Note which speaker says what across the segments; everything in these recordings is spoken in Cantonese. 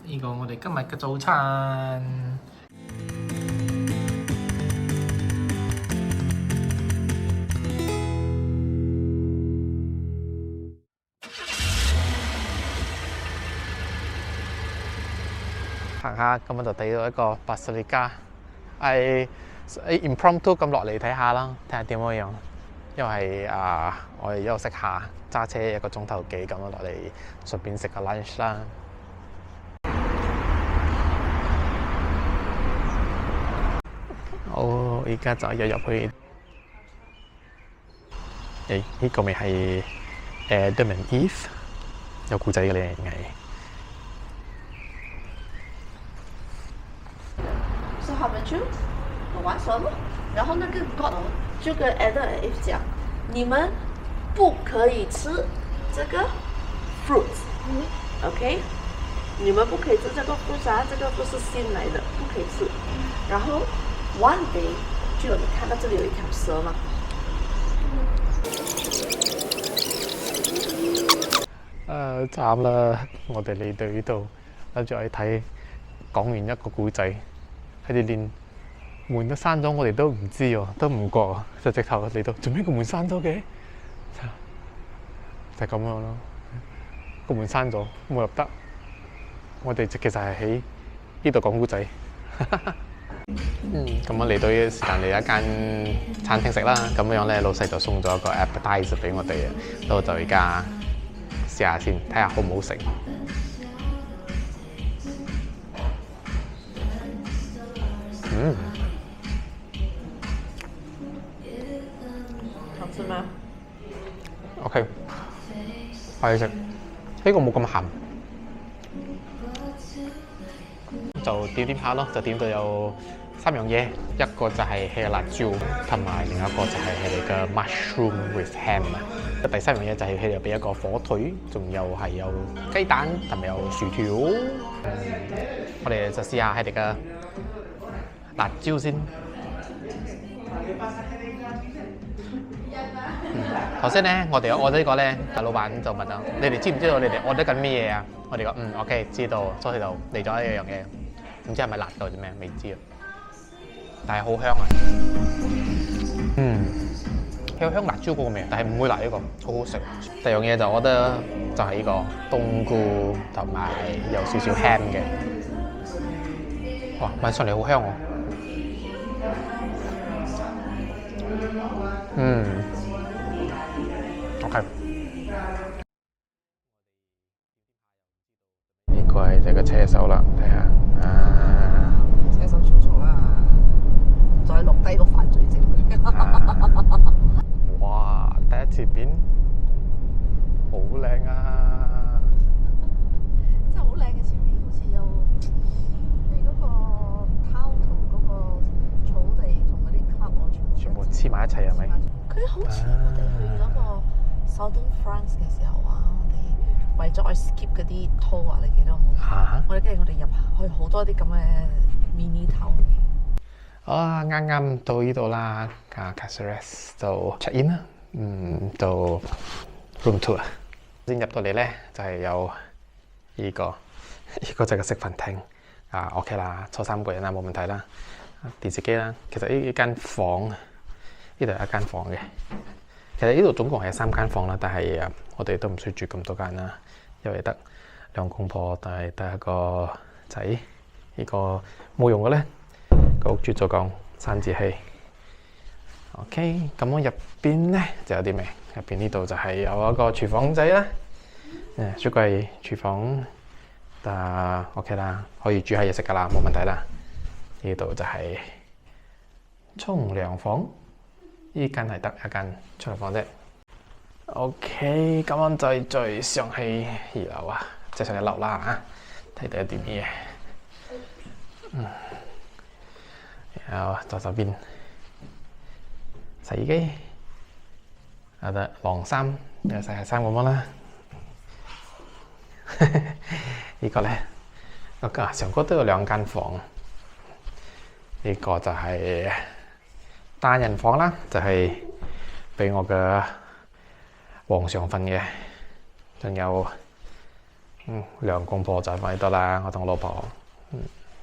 Speaker 1: 呢個我哋今日嘅早餐。行下咁就睇到一個巴士利加，impromptu 咁落嚟睇下啦，睇下點樣。因為我哋休息下，揸車1個鐘頭幾咁落嚟，順便食個 lunch 啦。我而家就入去。呢個咪係 Adam and Eve 有故仔嘅咧，係。
Speaker 2: 所以他們就玩蛇咯，然後那個 God 就跟 Adam and Eve 講：你們不可以吃這個 fruit，OK？你們不可以吃這個 fruit 啊，這個不是新來的，不可以吃。然後 one day 就有你看到這裡有一條蛇嘛。
Speaker 1: 慘啦！我哋嚟到呢度，諗住去睇，講完一個故仔，佢哋連門都閂咗，我哋都唔知喎，都唔覺啊！就直頭嚟到，做咩個門閂咗嘅？就咁樣咯，個門閂咗，冇入得。我哋其實係喺呢度講故仔。咁我嚟到呢個時間嚟一間餐廳食啦，咁樣咧老細就送咗一個 appetizer 俾我哋啊，咁我就而家試下先，睇下好唔好食。
Speaker 2: 好吃嗎
Speaker 1: ？OK， 可以食。呢個冇咁鹹，就點下咯，就點到有3樣嘢，一個就係佢嘅辣椒，同埋另一個就係佢哋嘅 mushroom with ham 啊。第3樣嘢就係佢哋俾一個火腿，仲有係有雞蛋同埋有薯條。我哋就試下佢哋嘅辣椒先。頭先咧，我哋有 order 呢個咧，大老闆就問啊：你哋知唔知道你哋 order 緊咩嘢啊？我哋講OK， 知道。所以就嚟咗一樣嘢，唔知係咪辣到定咩？未知啊。但係好香啊！有香辣椒嗰個味，但係唔會辣呢個，好好食。第二樣嘢就我覺得就係呢個冬菇同埋有少少 ham 嘅。哇，聞上嚟好香喎！OK。呢個係隻個車手啦，睇下
Speaker 2: 車手粗粗啦，再錄低個犯罪證據。
Speaker 1: 哇！第一次片好靚啊！
Speaker 2: 真係好靚嘅，前面好似有你嗰個濤同嗰個草地同嗰啲 cloud
Speaker 1: 全部黐埋一齊係咪？
Speaker 2: 佢好似我哋去嗰個 Southern France 嘅時候啊，我哋為咗去 skip 嗰啲 tour 啊，你記得冇？我哋跟住我哋入去好多啲咁嘅 mini town 嘅。
Speaker 1: 啱啱到呢度啦，Caceres 就 check in 啦，到 room tour 啊。先入到嚟咧，就係有呢個就係個食飯廳，OK 啦，坐3個人啦，冇問題啦。電視機啦，其實呢間房，呢度係一間房嘅。其實呢度總共係3間房啦，但係我哋都唔需要住咁多間啦，因為得2公婆，但係得一個仔。呢個冇用嘅咧。個屋主就講生字氣 ，OK， 咁我入邊咧就有啲咩？入邊呢度就係有一個廚房仔啦，雪櫃、廚房，OK 啦，可以煮下嘢食噶啦，冇問題啦。呢度就係沖涼房，呢間係得一間沖涼房啫。OK， 咁樣再上去2樓啊，即係上1樓啦嚇，睇到有啲咩嘢。然後左手邊洗衣機，有得晾衫，又洗下衫咁樣啦。呢個咧，上高都有2間房。呢個就係單人房啦，就係俾我嘅皇上瞓嘅。仲有兩公婆就放喺度啦，我同老婆，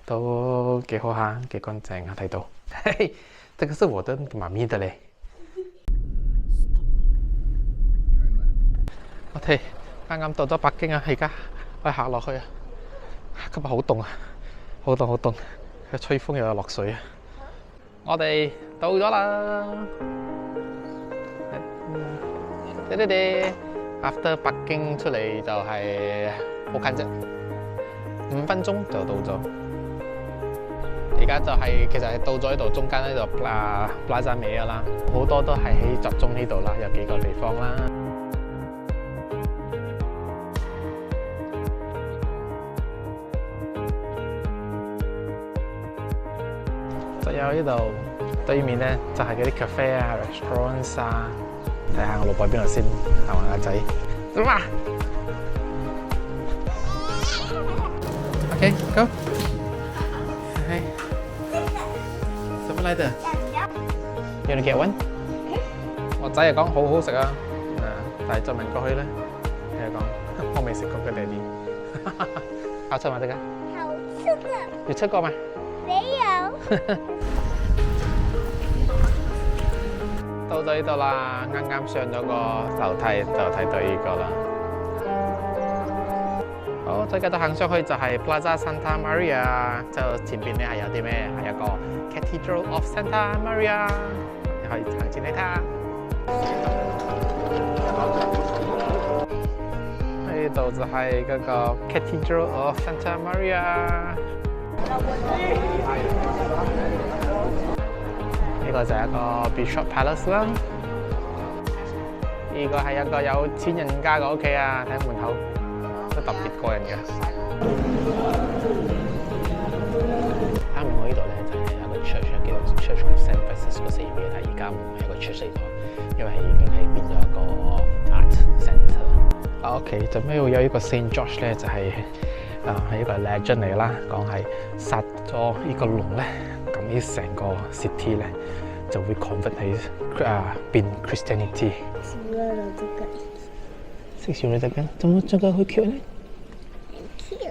Speaker 1: 都幾好下，幾乾淨啊，睇到。嘿嘿，這個是我的媽咪的咧。我哋啱啱到咗北京啊，而家我行落去啊，今日好凍啊，好凍好凍，佢吹風又有落水啊。我哋到咗啦，after 北京出嚟就係好近啫，5分鐘就到咗。而家就係其實係到咗呢度中間呢度Plaza Mea啦，好多都係喺集中呢度啦，有幾個地方啦。就有呢度對面咧就係嗰啲 cafe 啊、restaurants 啊。睇下我老婆喺邊度先，行埋阿仔。點啊 ？OK， go。係。什麼嚟的？要你 get one？ 我仔又講好好食啊，但係再問過去咧，佢又講我未食過嘅爹哋。好吃嗎？這個？
Speaker 3: 好吃的。
Speaker 1: 有吃過嗎？
Speaker 3: 沒有。
Speaker 1: 到咗呢度啦，啱啱上咗個樓梯就睇到呢個啦。好，再繼續行上去就係 Plaza Santa Maria， 就前邊咧係有啲咩？係有個 Cathedral of Santa Maria， 你可以行前嚟睇下。呢度就係嗰個 Cathedral of Santa Maria。呢個就係一個 Bishop Palace 啦。呢個係一個有錢人家嘅屋企啊，睇門口都特別過癮嘅。啱面我呢度咧就係一個 church 叫做 Church of Saint Francis Xavier， 但係而家唔係一個 church 嚟咗，因為已經係變咗一個 art centre。OK， 最尾會有呢個 Saint George 咧，就係係一個 legend 嚟啦，講係殺咗呢個龍咧。咁呢成個 city 咧就會 convert 喺變 Christianity。食咗這個，怎麼這個會 cute 呢？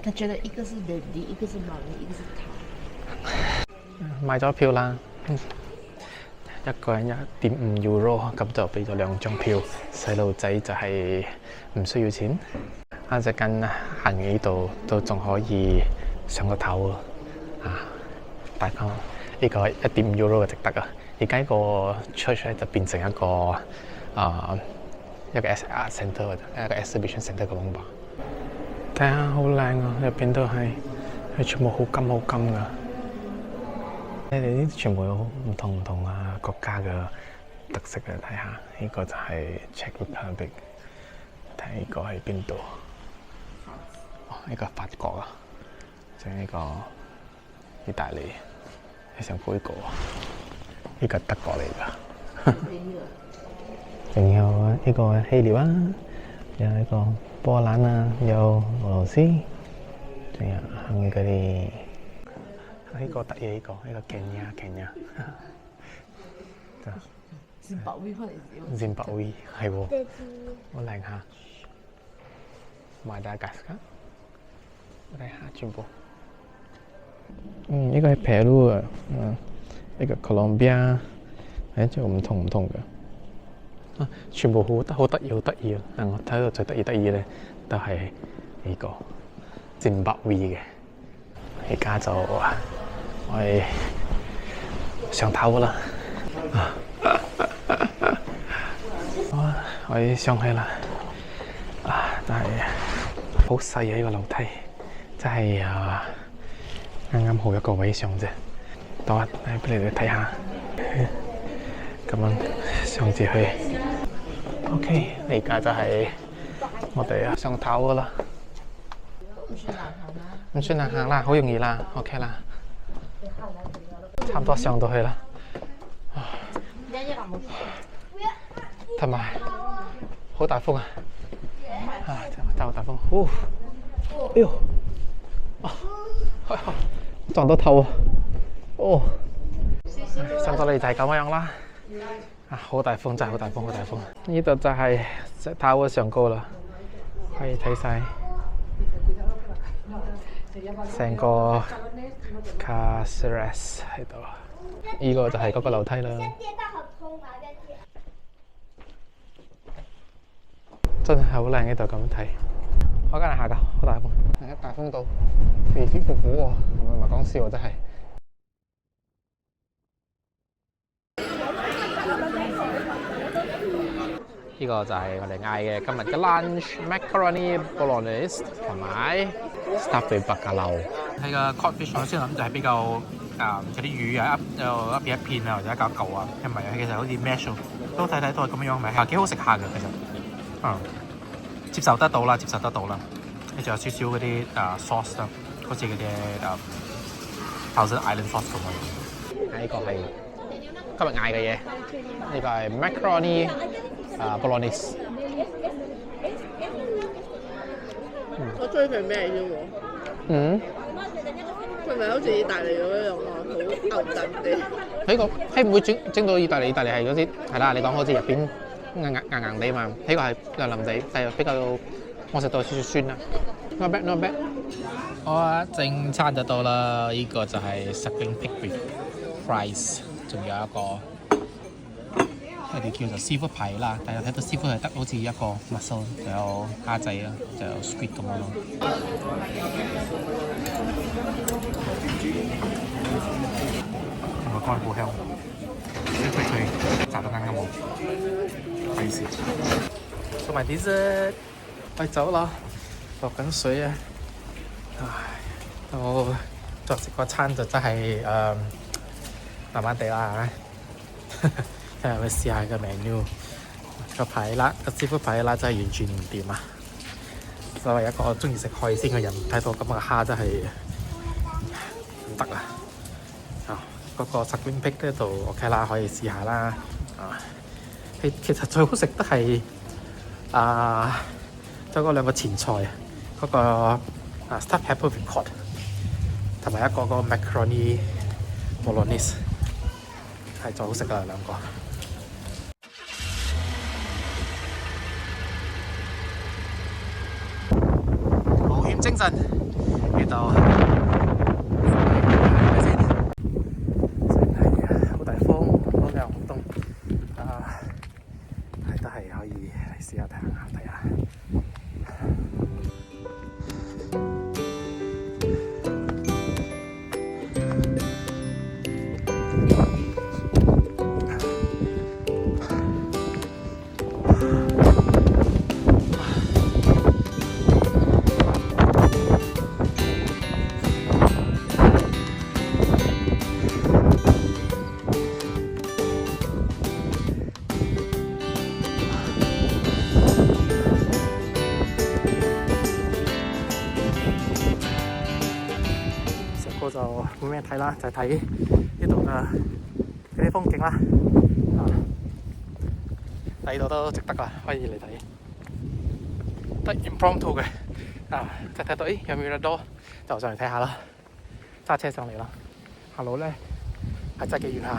Speaker 2: 他覺得一個是 daddy， 一個是媽咪，一個是他。
Speaker 1: 買咗票啦，一個人1.5 euro， 咁就俾咗2張票。細路仔就係唔需要錢。一陣間行完呢度都仲可以上個頭啊！大概呢個1.5 euro 嘅值得啊！而家個 church 咧就變成一個一個 art centre 或者一個 exhibition centre 咁樣吧。睇下好靚啊！入邊都係全部好金好金噶。你哋呢啲全部有唔同國家嘅特色嘅，睇下呢個就係 Czech Republic， 睇呢個喺邊度？哦，呢個法國啊，仲有呢個意大利。你想杯個？呢個德國嚟㗎。仲有呢個希臘啊，有呢個波蘭啊，有俄羅斯，仲有嗰啲呢個得意呢個Kenya。Zimbabwe 係喎，好靚下。Madagascar， 我睇下全部。呢個係 Peru 啊，呢個 Colombia， 仲有唔同嘅，全部好得意啊！我睇到最得意咧，都係呢個 Zimbabwe 嘅。而家就我哋上頭啦，我哋上去啦，但係好細啊！呢個樓梯真係啱啱好一個位上啫，等我俾你哋睇下，咁樣上至去。OK， 而家就係我哋上頭噶啦，唔算難行啦，好容易啦 ，OK 啦，差唔多上到去啦。同埋好大風啊！真係好大風，哎呦！撞到頭啊！上到嚟就係咁樣啦。好大風，真係好大風，好大風。呢度就係石頭嘅上高啦，可以睇晒成個 Caceres 喺度。呢個就係嗰個樓梯啦。真係好靚呢度咁睇。我間係下㗎，好大風，係一大風度，飛飛火火喎，唔係講笑喎，真係。呢個就係我哋嗌嘅今日嘅 lunch macaroni bolognese 同埋 stuffed bacalao。係個 codfish 我先諗就係比較有啲魚啊，一片一片啊，或者一嚿嚿啊，唔係啊，其實好似 mash 都睇睇都係咁樣，咪係幾好食下嘅其實。接受得到啦，接受得到啦。你仲有少少嗰啲sauce 啦，好似嗰啲Thousand Island sauce 咁樣。呢個係今日嗌嘅嘢，呢個係 macaroni bolognese。
Speaker 2: 我追佢咩啫喎？佢咪好似意大利咁樣啊，好牛陣地。
Speaker 1: 呢個唔會整到意大利係嗰啲係啦，你講好似入邊硬地嘛，呢個係腍腍地，但係比較我食到少少酸啦。Not bad, not bad。好啊，正餐就到啦，呢個就係 suckling pig with fries， 仲有一個佢哋叫做 seafood 排啦，但係睇到 seafood 係得好似一個 mussel， 就有蝦仔啦，就有 squid 咁樣咯。同埋乾好香，脆脆，炸得啱啱好，費事。做埋 dessert， 快走啦！落緊水啊！唉，我作食個餐就真係麻麻地啦嚇。今日去試下個 menu， 個排啦，個師傅排啦真係完全唔掂啊！作為一個中意食海鮮嘅人，睇到咁嘅蝦真係唔得啊！嗰個 suckling pig 呢度 OK 啦，可以試下啦。其實最好食得係就嗰兩個前菜，嗰個stuffed pepper with cod， 同埋一個個 macaroni bolognese 係最好食㗎兩個。冒險精神呢度。可以嚟試下睇下。就冇咩睇啦，就係睇呢度嘅啲風景啦。呢度都值得啦，可以嚟睇。得 impromptu 嘅就睇到有Mirador，就上嚟睇下啦。揸車上嚟啦。下路咧係真係幾遠下，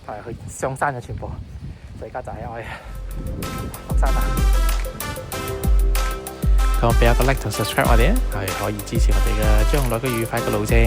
Speaker 1: 係去上山嘅全部。而家就係我落山啦。咁俾一個 like 同 subscribe 我哋啊，係可以支持我哋嘅將來嘅愉快嘅路程。